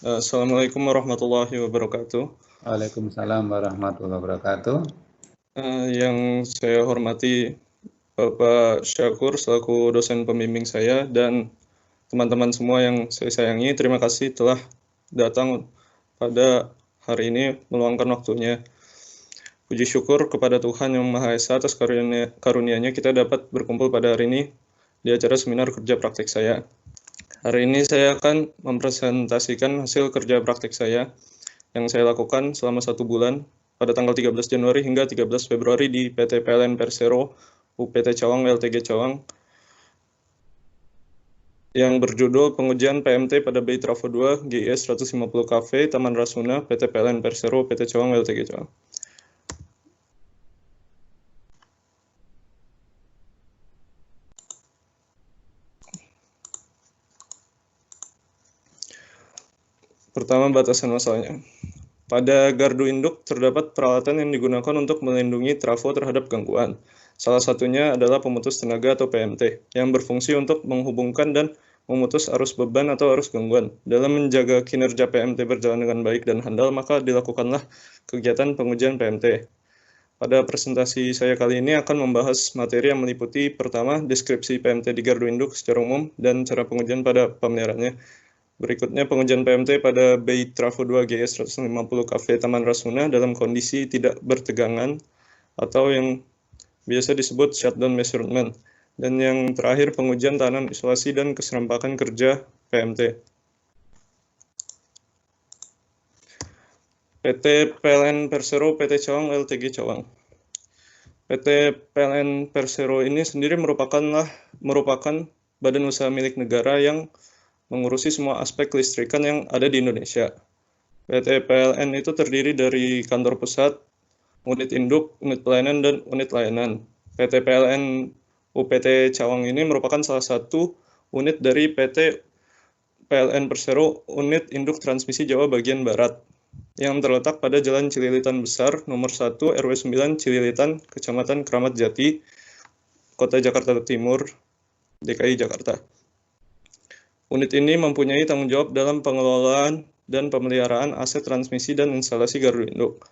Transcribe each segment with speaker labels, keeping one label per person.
Speaker 1: Assalamualaikum warahmatullahi wabarakatuh.
Speaker 2: Waalaikumsalam warahmatullahi wabarakatuh.
Speaker 1: Yang saya hormati Bapak Syakur selaku dosen pembimbing saya dan teman-teman semua yang saya sayangi, terima kasih telah datang pada hari ini meluangkan waktunya. Puji syukur kepada Tuhan Yang Maha Esa atas karunia-Nya kita dapat berkumpul pada hari ini di acara seminar kerja praktik saya. Hari ini saya akan mempresentasikan hasil kerja praktik saya yang saya lakukan selama 1 bulan pada tanggal 13 Januari hingga 13 Februari di PT PLN Persero, UPT Cawang, LTG Cawang, yang berjudul pengujian PMT pada BI Trafo 2 GIS 150 KV Taman Rasuna, PT PLN Persero, PT Cawang, LTG Cawang. Pertama, batasan masalahnya. Pada gardu induk terdapat peralatan yang digunakan untuk melindungi trafo terhadap gangguan. Salah satunya adalah pemutus tenaga atau PMT yang berfungsi untuk menghubungkan dan memutus arus beban atau arus gangguan. Dalam menjaga kinerja PMT berjalan dengan baik dan handal, maka dilakukanlah kegiatan pengujian PMT. Pada presentasi saya kali ini akan membahas materi yang meliputi pertama, deskripsi PMT di gardu induk secara umum dan cara pengujian pada pemeliharaannya. Berikutnya pengujian PMT pada BI Trafo 2 GS 150 KV Taman Rasuna dalam kondisi tidak bertegangan atau yang biasa disebut shutdown measurement. Dan yang terakhir pengujian tahanan isolasi dan keserempakan kerja PMT. PT PLN Persero, PT Cawang, LTG Cawang. PT PLN Persero ini sendiri merupakan badan usaha milik negara yang mengurusi semua aspek kelistrikan yang ada di Indonesia. PT PLN itu terdiri dari kantor pusat, unit induk, unit pelayanan, dan unit layanan. PT PLN UPT Cawang ini merupakan salah satu unit dari PT PLN Persero, unit induk transmisi Jawa bagian Barat, yang terletak pada Jalan Cililitan Besar, nomor 1, RW 9, Cililitan, Kecamatan Kramat Jati, Kota Jakarta Timur, DKI Jakarta. Unit ini mempunyai tanggung jawab dalam pengelolaan dan pemeliharaan aset transmisi dan instalasi gardu induk.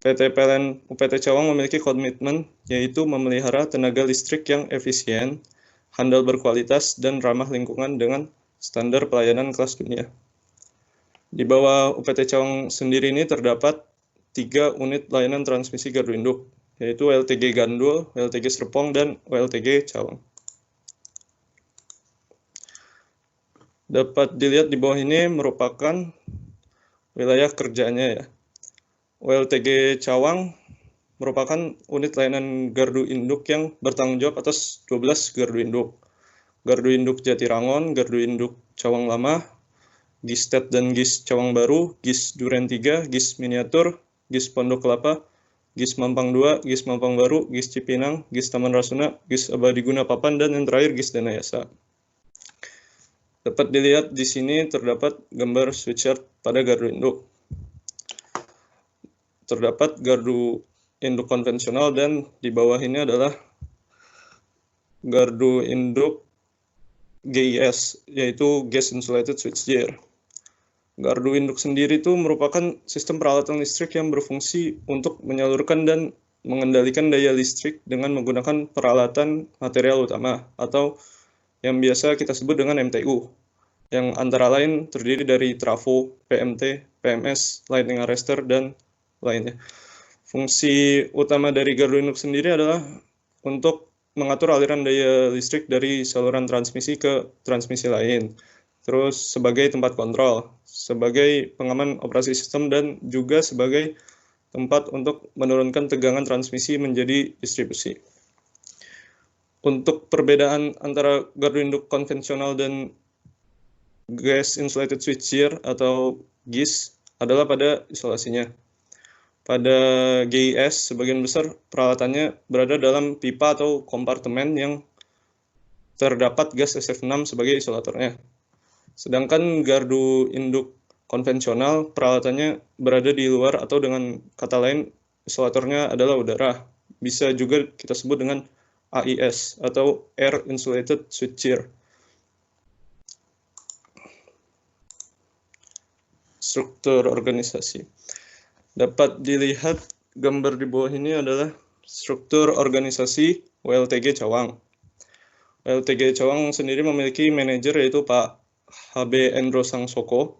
Speaker 1: PT PLN UPT Cawang memiliki komitmen yaitu memelihara tenaga listrik yang efisien, handal berkualitas, dan ramah lingkungan dengan standar pelayanan kelas dunia. Di bawah UPT Cawang sendiri ini terdapat 3 unit layanan transmisi gardu induk, yaitu LTG Gandul, LTG Serpong, dan LTG Cawang. Dapat dilihat di bawah ini merupakan wilayah kerjanya ya. ULTG Cawang merupakan unit layanan gardu induk yang bertanggung jawab atas 12 gardu induk. Gardu induk Jatirangon, gardu induk Cawang Lama, GIS TET dan GIS Cawang Baru, GIS Duren 3, GIS Miniatur, GIS Pondok Kelapa, GIS Mampang 2, GIS Mampang Baru, GIS Cipinang, GIS Taman Rasuna, GIS Abadi Guna Papan, dan yang terakhir GIS Danayasa. Dapat dilihat di sini terdapat gambar switchyard pada gardu induk. Terdapat gardu induk konvensional dan di bawah ini adalah gardu induk GIS, yaitu Gas Insulated Switchgear. Gardu induk sendiri itu merupakan sistem peralatan listrik yang berfungsi untuk menyalurkan dan mengendalikan daya listrik dengan menggunakan peralatan material utama atau yang biasa kita sebut dengan MTU, yang antara lain terdiri dari trafo, PMT, PMS, lightning arrestor, dan lainnya. Fungsi utama dari gardu induk sendiri adalah untuk mengatur aliran daya listrik dari saluran transmisi ke transmisi lain, terus sebagai tempat kontrol, sebagai pengaman operasi sistem, dan juga sebagai tempat untuk menurunkan tegangan transmisi menjadi distribusi. Untuk perbedaan antara gardu induk konvensional dan Gas Insulated Switchgear atau GIS adalah pada isolasinya. Pada GIS, sebagian besar peralatannya berada dalam pipa atau kompartemen yang terdapat gas SF6 sebagai isolatornya. Sedangkan gardu induk konvensional peralatannya berada di luar atau dengan kata lain isolatornya adalah udara. Bisa juga kita sebut dengan AIS atau Air Insulated Switchgear. struktur organisasi. Dapat dilihat gambar di bawah ini adalah struktur organisasi WLTG Cawang. WLTG Cawang sendiri memiliki manajer yaitu Pak HB Endro Sangsoko,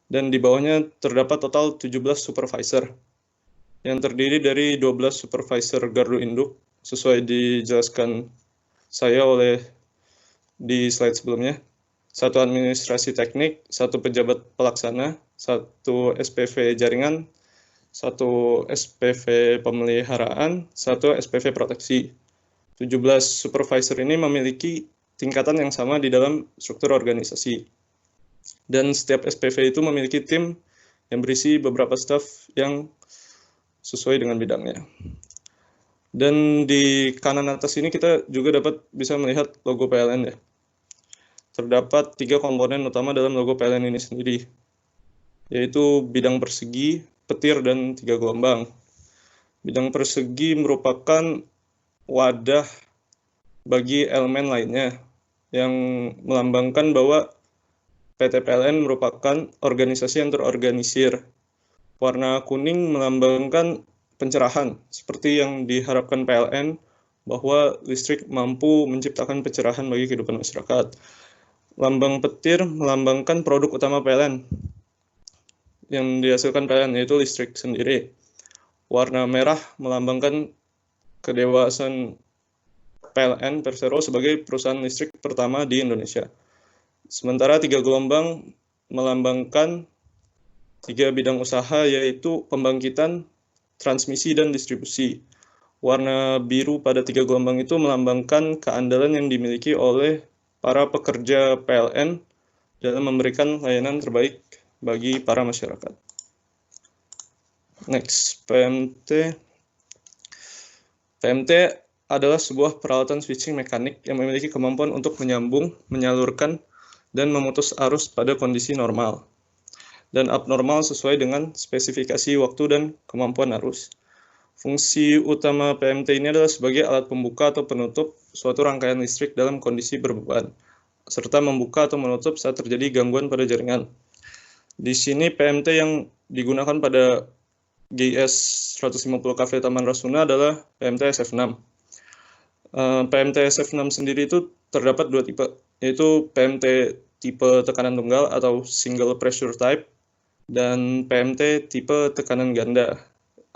Speaker 1: dan di bawahnya terdapat total 17 supervisor yang terdiri dari 12 supervisor gardu induk sesuai dijelaskan saya oleh di slide sebelumnya, 1 administrasi teknik, 1 pejabat pelaksana, 1 SPV jaringan, 1 SPV pemeliharaan, 1 SPV proteksi. 17 supervisor ini memiliki tingkatan yang sama di dalam struktur organisasi. Dan setiap SPV itu memiliki tim yang berisi beberapa staf yang sesuai dengan bidangnya. Dan di kanan atas ini kita juga bisa melihat logo PLN ya. Terdapat 3 komponen utama dalam logo PLN ini sendiri, yaitu bidang persegi, petir, dan 3 gelombang. Bidang persegi merupakan wadah bagi elemen lainnya yang melambangkan bahwa PT PLN merupakan organisasi yang terorganisir. Warna kuning melambangkan pencerahan, seperti yang diharapkan PLN bahwa listrik mampu menciptakan pencerahan bagi kehidupan masyarakat. Lambang petir melambangkan produk utama PLN yang dihasilkan PLN, yaitu listrik sendiri. Warna merah melambangkan kedewasaan PLN Persero sebagai perusahaan listrik pertama di Indonesia. Sementara 3 gelombang melambangkan 3 bidang usaha, yaitu pembangkitan, transmisi, dan distribusi. Warna biru pada 3 gelombang itu melambangkan keandalan yang dimiliki oleh para pekerja PLN dalam memberikan layanan terbaik bagi para masyarakat. Next, PMT. PMT adalah sebuah peralatan switching mekanik yang memiliki kemampuan untuk menyambung, menyalurkan, dan memutus arus pada kondisi normal dan abnormal sesuai dengan spesifikasi waktu dan kemampuan arus. Fungsi utama PMT ini adalah sebagai alat pembuka atau penutup suatu rangkaian listrik dalam kondisi berbeban, serta membuka atau menutup saat terjadi gangguan pada jaringan. Di sini PMT yang digunakan pada GIS 150 kV Taman Rasuna adalah PMT SF6. PMT SF6 sendiri itu terdapat 2 tipe, yaitu PMT tipe tekanan tunggal atau single pressure type, dan PMT tipe tekanan ganda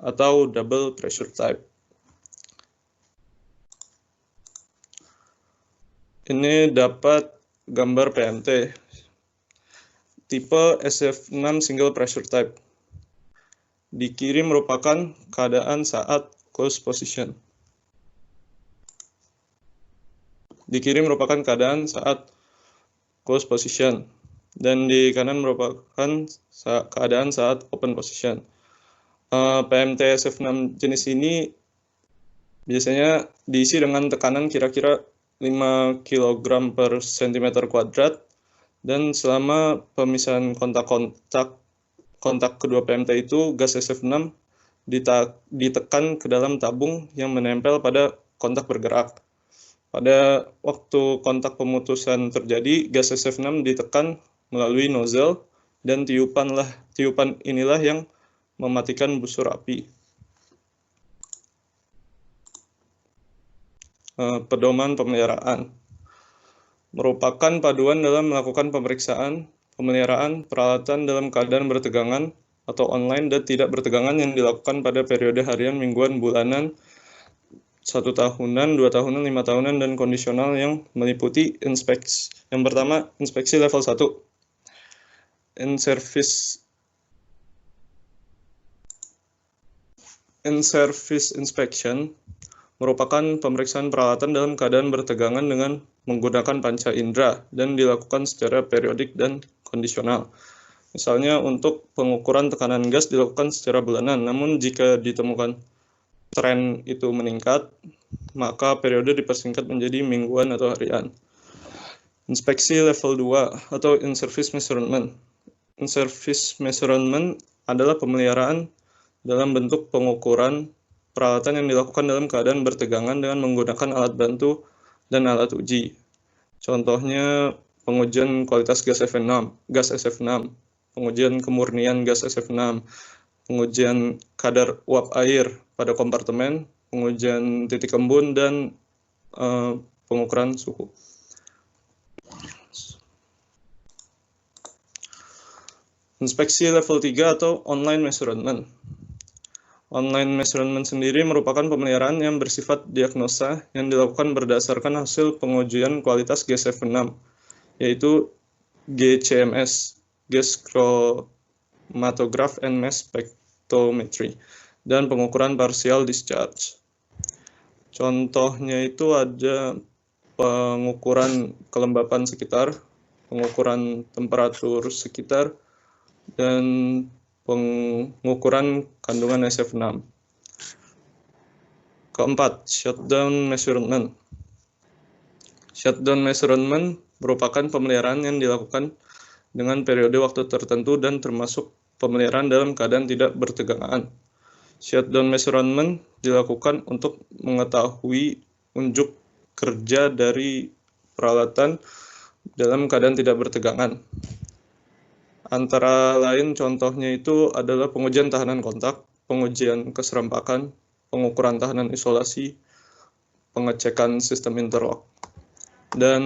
Speaker 1: atau double pressure type. Ini dapat gambar PMT tipe SF6 single pressure type. Di kiri merupakan keadaan saat close position. Di kiri merupakan keadaan saat close position, dan di kanan merupakan keadaan saat open position. PMT SF6 jenis ini biasanya diisi dengan tekanan kira-kira 5 kg per cm kuadrat, dan selama pemisahan kontak kedua PMT itu, gas SF6 ditekan ke dalam tabung yang menempel pada kontak bergerak. Pada waktu kontak pemutusan terjadi, gas SF6 ditekan melalui nozzle, dan tiupan inilah yang mematikan busur api. Pedoman pemeliharaan merupakan paduan dalam melakukan pemeriksaan, pemeliharaan peralatan dalam keadaan bertegangan atau online dan tidak bertegangan yang dilakukan pada periode harian, mingguan, bulanan, 1 tahunan, 2 tahunan, 5 tahunan, dan kondisional yang meliputi inspeksi. Yang pertama, inspeksi level 1. In-service inspection merupakan pemeriksaan peralatan dalam keadaan bertegangan dengan menggunakan panca indera dan dilakukan secara periodik dan kondisional. Misalnya untuk pengukuran tekanan gas dilakukan secara bulanan, namun jika ditemukan tren itu meningkat, maka periode dipersingkat menjadi mingguan atau harian. Inspeksi level 2 atau in-service measurement. In-service measurement adalah pemeliharaan dalam bentuk pengukuran peralatan yang dilakukan dalam keadaan bertegangan dengan menggunakan alat bantu dan alat uji. Contohnya pengujian kualitas gas SF6. pengujian kemurnian gas SF6, pengujian kadar uap air pada kompartemen, pengujian titik embun, dan pengukuran suhu. Inspeksi level 3 atau online measurement. Online measurement sendiri merupakan pemeliharaan yang bersifat diagnosa yang dilakukan berdasarkan hasil pengujian kualitas gas SF6, yaitu GCMS, Gas Chromatograph and Mass Spectrometry, dan pengukuran partial discharge. Contohnya itu ada pengukuran kelembapan sekitar, pengukuran temperatur sekitar, dan pengukuran kandungan SF6. Keempat, shutdown measurement. Shutdown measurement merupakan pemeliharaan yang dilakukan dengan periode waktu tertentu dan termasuk pemeliharaan dalam keadaan tidak bertegangan. Shutdown measurement dilakukan untuk mengetahui unjuk kerja dari peralatan dalam keadaan tidak bertegangan. Antara lain contohnya itu adalah pengujian tahanan kontak, pengujian keserempakan, pengukuran tahanan isolasi, pengecekan sistem interlock, dan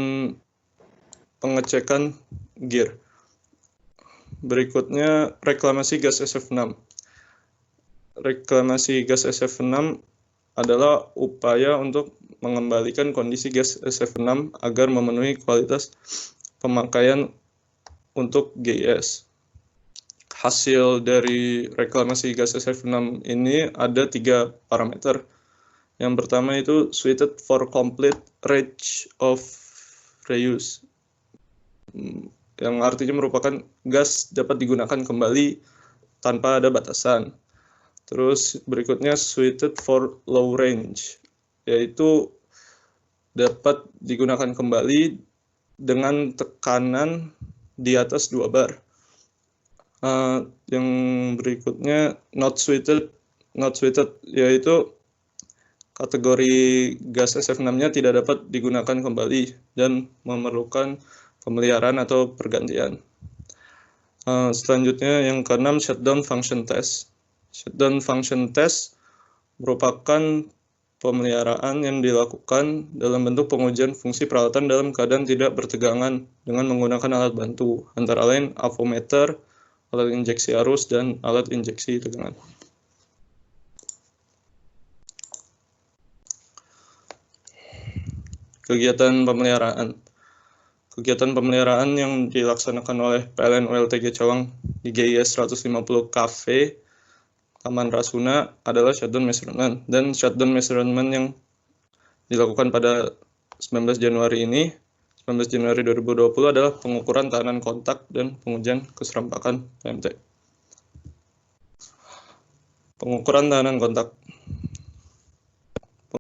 Speaker 1: pengecekan gear. Berikutnya, reklamasi gas SF6. Reklamasi gas SF6 adalah upaya untuk mengembalikan kondisi gas SF6 agar memenuhi kualitas pemakaian untuk GIS. Hasil dari reklamasi gas SF6 ini ada 3 parameter. Yang pertama itu suited for complete range of reuse, yang artinya merupakan gas dapat digunakan kembali tanpa ada batasan. Terus berikutnya suited for low range, yaitu dapat digunakan kembali dengan tekanan di atas 2 bar. Yang berikutnya not suited, yaitu kategori gas SF6-nya tidak dapat digunakan kembali dan memerlukan pemeliharaan atau pergantian. Selanjutnya yang keenam, shutdown function test. Shutdown function test merupakan pemeliharaan yang dilakukan dalam bentuk pengujian fungsi peralatan dalam keadaan tidak bertegangan dengan menggunakan alat bantu, antara lain avometer, alat injeksi arus, dan alat injeksi tegangan. Kegiatan pemeliharaan. Kegiatan pemeliharaan yang dilaksanakan oleh PLN ULTG Cawang di GIS 150 KV Taman Rasuna adalah shutdown measurement, dan shutdown measurement yang dilakukan pada 19 Januari 2020 adalah pengukuran tahanan kontak dan pengujian keserempakan PMT. Pengukuran tahanan kontak.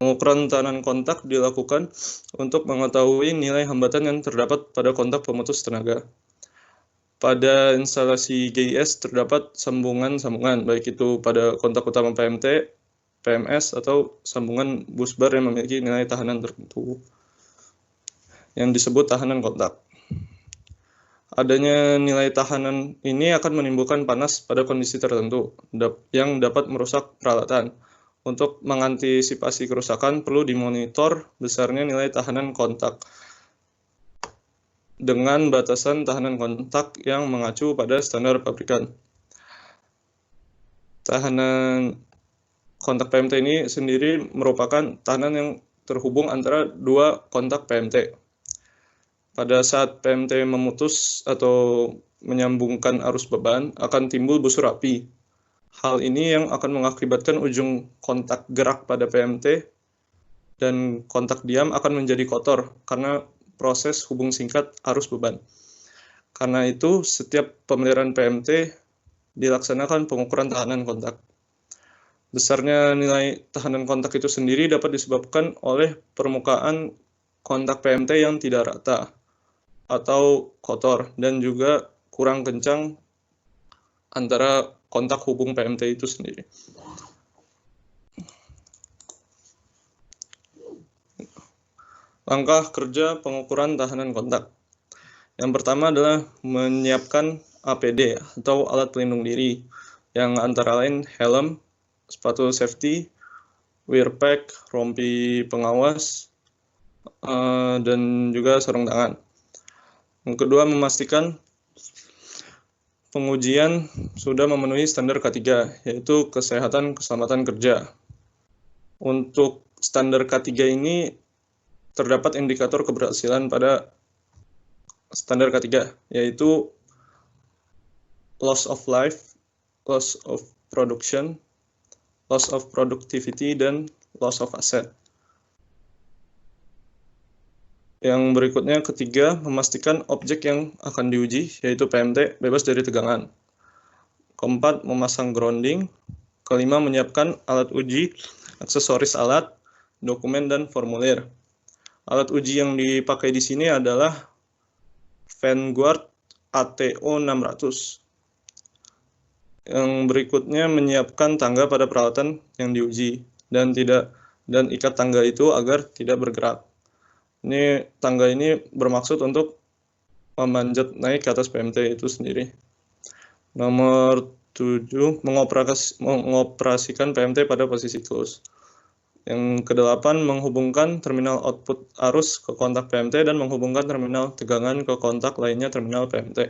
Speaker 1: Pengukuran tahanan kontak dilakukan untuk mengetahui nilai hambatan yang terdapat pada kontak pemutus tenaga. Pada instalasi GIS terdapat sambungan-sambungan, baik itu pada kontak utama PMT, PMS, atau sambungan busbar yang memiliki nilai tahanan tertentu, yang disebut tahanan kontak. Adanya nilai tahanan ini akan menimbulkan panas pada kondisi tertentu, yang dapat merusak peralatan. Untuk mengantisipasi kerusakan, perlu dimonitor besarnya nilai tahanan kontak dengan batasan tahanan kontak yang mengacu pada standar pabrikan. Tahanan kontak PMT ini sendiri merupakan tahanan yang terhubung antara 2 kontak PMT. Pada saat PMT memutus atau menyambungkan arus beban, akan timbul busur api. Hal ini yang akan mengakibatkan ujung kontak gerak pada PMT dan kontak diam akan menjadi kotor karena proses hubung singkat arus beban. Karena itu, setiap pemeliharaan PMT dilaksanakan pengukuran tahanan kontak. Besarnya nilai tahanan kontak itu sendiri dapat disebabkan oleh permukaan kontak PMT yang tidak rata atau kotor, dan juga kurang kencang antara kontak hubung PMT itu sendiri. Langkah kerja pengukuran tahanan kontak. Yang pertama adalah menyiapkan APD atau alat pelindung diri, yang antara lain helm, sepatu safety, wear pack, rompi pengawas, dan juga sarung tangan. Yang kedua, memastikan pengujian sudah memenuhi standar K3, yaitu kesehatan keselamatan kerja. Untuk standar K3 ini terdapat indikator keberhasilan pada standar K3, yaitu loss of life, loss of production, loss of productivity, dan loss of asset. Yang berikutnya, ketiga, memastikan objek yang akan diuji, yaitu PMT, bebas dari tegangan. Keempat, memasang grounding. Kelima, menyiapkan alat uji, aksesoris alat, dokumen, dan formulir. Alat uji yang dipakai di sini adalah Vanguard ATO 600. Yang berikutnya, menyiapkan tangga pada peralatan yang diuji dan ikat tangga itu agar tidak bergerak. Ini tangga ini bermaksud untuk memanjat naik ke atas PMT itu sendiri. Nomor 7, mengoperasikan PMT pada posisi close. Yang kedelapan, menghubungkan terminal output arus ke kontak PMT dan menghubungkan terminal tegangan ke kontak lainnya terminal PMT.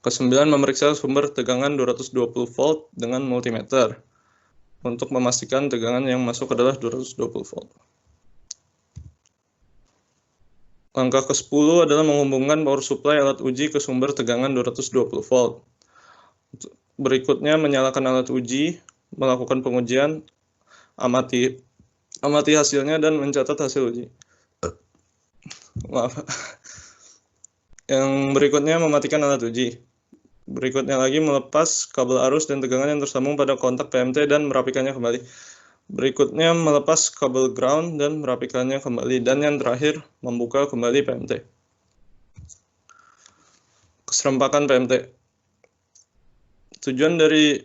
Speaker 1: Kesembilan, memeriksa sumber tegangan 220 volt dengan multimeter untuk memastikan tegangan yang masuk adalah 220 volt. Langkah ke-10 adalah menghubungkan power supply alat uji ke sumber tegangan 220 volt. Berikutnya, menyalakan alat uji, melakukan pengujian, amati hasilnya dan mencatat hasil uji. Maaf. Yang berikutnya, mematikan alat uji. Berikutnya lagi, melepas kabel arus dan tegangan yang tersambung pada kontak PMT dan merapikannya kembali. Berikutnya, melepas kabel ground dan merapikannya kembali. Dan yang terakhir, membuka kembali PMT. Keserempakan PMT. Tujuan dari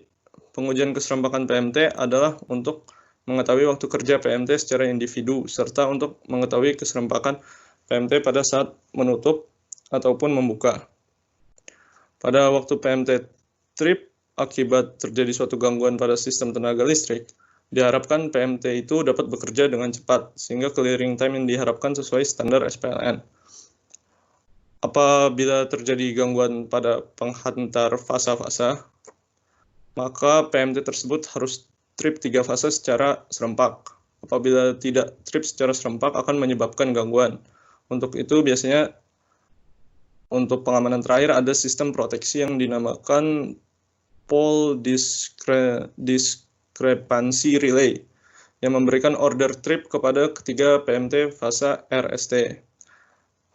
Speaker 1: pengujian keserempakan PMT adalah untuk mengetahui waktu kerja PMT secara individu, serta untuk mengetahui keserempakan PMT pada saat menutup ataupun membuka. Pada waktu PMT trip, akibat terjadi suatu gangguan pada sistem tenaga listrik, diharapkan PMT itu dapat bekerja dengan cepat, sehingga clearing time yang diharapkan sesuai standar SPLN. Apabila terjadi gangguan pada penghantar fasa-fasa, maka PMT tersebut harus trip 3 fase secara serempak. Apabila tidak trip secara serempak akan menyebabkan gangguan. Untuk itu biasanya untuk pengamanan terakhir ada sistem proteksi yang dinamakan pole discrepancy relay yang memberikan order trip kepada ketiga PMT fase RST.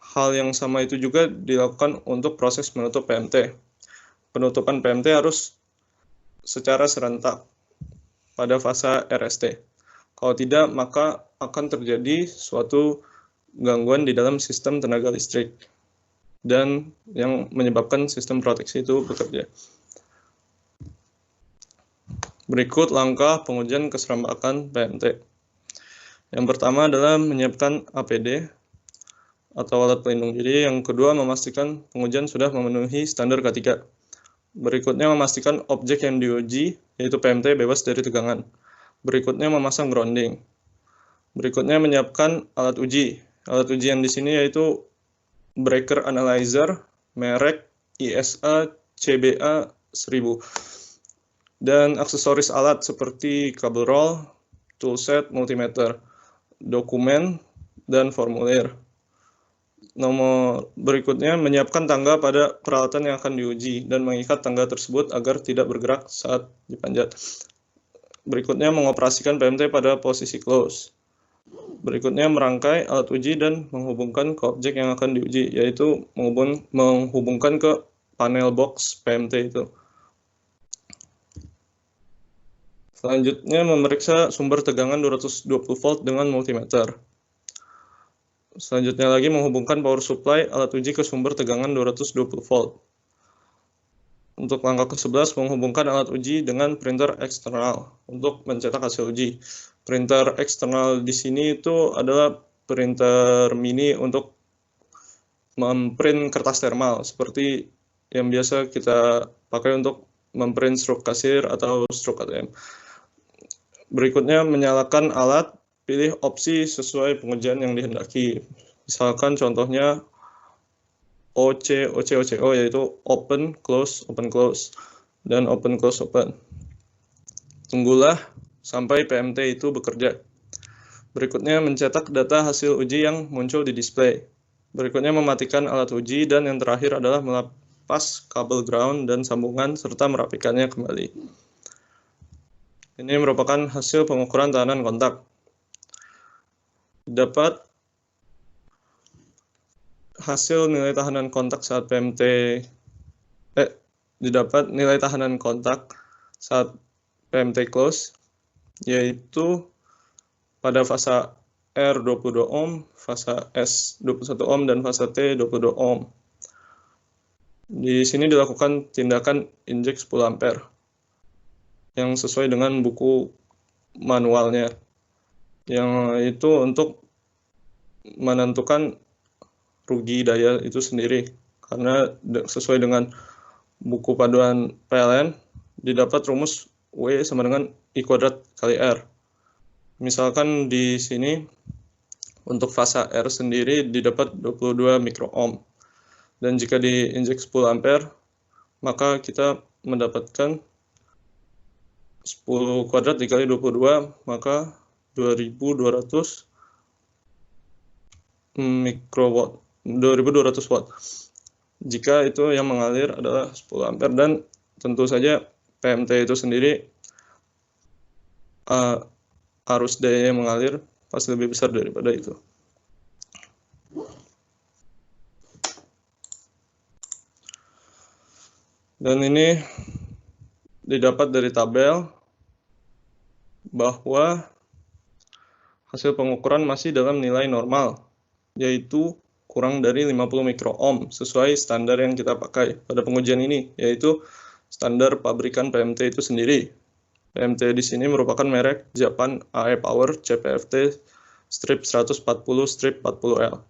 Speaker 1: Hal yang sama itu juga dilakukan untuk proses menutup PMT. Penutupan PMT harus secara serentak pada fase RST. Kalau tidak, maka akan terjadi suatu gangguan di dalam sistem tenaga listrik dan yang menyebabkan sistem proteksi itu bekerja. Berikut langkah pengujian keserentakan PMT. Yang pertama adalah menyiapkan APD atau alat pelindung diri. Yang kedua, memastikan pengujian sudah memenuhi standar K3. Berikutnya, memastikan objek yang diuji, yaitu PMT, bebas dari tegangan. Berikutnya, memasang grounding. Berikutnya, menyiapkan alat uji. Alat uji yang di sini yaitu breaker analyzer merek ISA CBA 1000 dan aksesoris alat seperti kabel roll, toolset, multimeter, dokumen, dan formulir. Nomor berikutnya, menyiapkan tangga pada peralatan yang akan diuji dan mengikat tangga tersebut agar tidak bergerak saat dipanjat. Berikutnya, mengoperasikan PMT pada posisi close. Berikutnya, merangkai alat uji dan menghubungkan ke objek yang akan diuji, yaitu menghubungkan ke panel box PMT itu. Selanjutnya, memeriksa sumber tegangan 220 volt dengan multimeter. Selanjutnya lagi, menghubungkan power supply alat uji ke sumber tegangan 220 volt. Untuk langkah ke-11, menghubungkan alat uji dengan printer eksternal untuk mencetak hasil uji. Printer eksternal di sini itu adalah printer mini untuk memprint kertas thermal seperti yang biasa kita pakai untuk memprint struk kasir atau struk ATM. Berikutnya, menyalakan alat, pilih opsi sesuai pengujian yang dihendaki. Misalkan contohnya OCO, yaitu open, close, dan open, close, open. Tunggulah sampai PMT itu bekerja. Berikutnya, mencetak data hasil uji yang muncul di display. Berikutnya, mematikan alat uji, dan yang terakhir adalah melepas kabel ground dan sambungan serta merapikannya kembali. Ini merupakan hasil pengukuran tahanan kontak. Dapat hasil nilai tahanan kontak saat didapat nilai tahanan kontak saat PMT close, yaitu pada fasa R 22 ohm, fasa S 21 ohm, dan fasa T 22 ohm. Di sini dilakukan tindakan injek 10 ampere yang sesuai dengan buku manualnya, yang itu untuk menentukan rugi daya itu sendiri, karena sesuai dengan buku panduan PLN didapat rumus W sama dengan I kuadrat kali R. Misalkan di sini untuk fasa R sendiri didapat 22 mikroohm, dan jika diinjek 10 ampere maka kita mendapatkan 10 kuadrat dikali 22, maka 2200 mikrowatt, 2200 watt. Jika itu yang mengalir adalah 10 ampere, dan tentu saja PMT itu sendiri arus daya yang mengalir pasti lebih besar daripada itu. Dan ini didapat dari tabel bahwa hasil pengukuran masih dalam nilai normal, yaitu kurang dari 50 mikroohm sesuai standar yang kita pakai pada pengujian ini, yaitu standar pabrikan PMT itu sendiri. PMT di sini merupakan merek Japan AE Power CPFT strip 140/40L.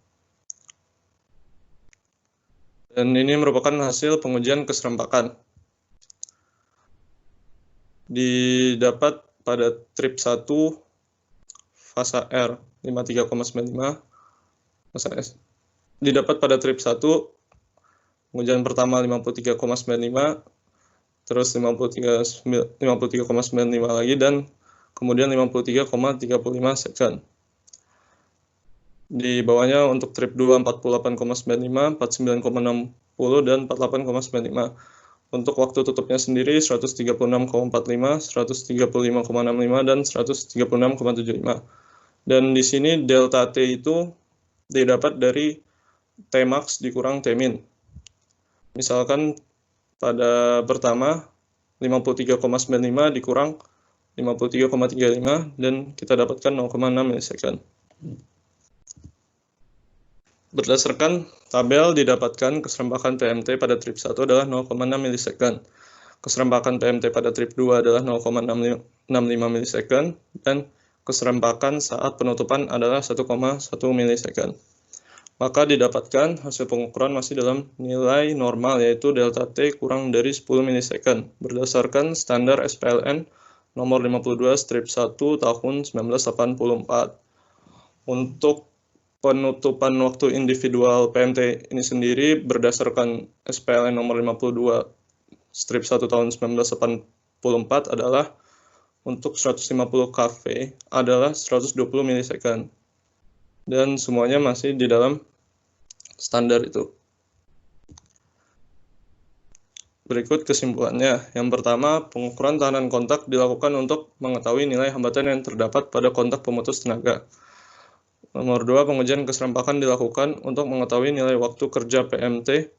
Speaker 1: Dan ini merupakan hasil pengujian keserempakan. Didapat pada trip 1 fasa R 53,95, fasa S. Didapat pada trip 1 pengujian pertama 53,95, terus 53,95 lagi, dan kemudian 53,35 second. Di bawahnya untuk trip 2 48,95, 49,60, dan 48,95. Untuk waktu tutupnya sendiri 136,45, 135,65, dan 136,75. Dan di sini delta T itu didapat dari Tmax dikurang Tmin. Misalkan pada pertama 53,95 dikurang 53,35, dan kita dapatkan 0,6 milisecond. Berdasarkan tabel didapatkan keserempakan PMT pada trip 1 adalah 0,6 milisecond. Keserempakan PMT pada trip 2 adalah 0,65 milisecond, dan keserempakan saat penutupan adalah 1,1 milisecond. Maka didapatkan hasil pengukuran masih dalam nilai normal, yaitu delta T kurang dari 10 milisecond berdasarkan standar SPLN nomor 52/1 tahun 1984. Untuk penutupan waktu individual PMT ini sendiri berdasarkan SPLN nomor 52/1 tahun 1984 adalah untuk 150 kV adalah 120 milisecond. Dan semuanya masih di dalam standar itu. Berikut kesimpulannya. Yang pertama, pengukuran tahanan kontak dilakukan untuk mengetahui nilai hambatan yang terdapat pada kontak pemutus tenaga. Nomor 2, pengujian keserempakan dilakukan untuk mengetahui nilai waktu kerja PMT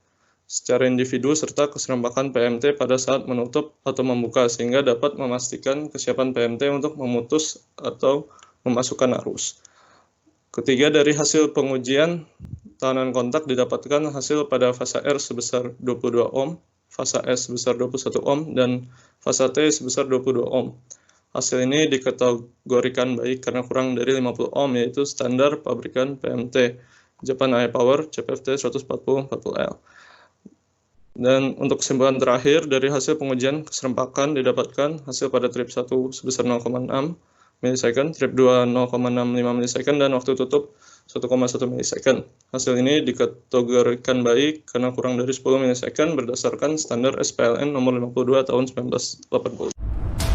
Speaker 1: secara individu serta keserempakan PMT pada saat menutup atau membuka, sehingga dapat memastikan kesiapan PMT untuk memutus atau memasukkan arus. Ketiga, dari hasil pengujian tahanan kontak didapatkan hasil pada fasa R sebesar 22 ohm, fasa S sebesar 21 ohm, dan fasa T sebesar 22 ohm. Hasil ini dikategorikan baik karena kurang dari 50 ohm, yaitu standar pabrikan PMT Japan AE Power CPFT 140/40L. Dan untuk kesimpulan terakhir, dari hasil pengujian keserempakan didapatkan hasil pada trip 1 sebesar 0,6 milisecond, trip 2 0,65 milisecond, dan waktu tutup 1,1 milisecond. Hasil ini dikategorikan baik karena kurang dari 10 milisecond berdasarkan standar SPLN nomor 52 tahun 1980.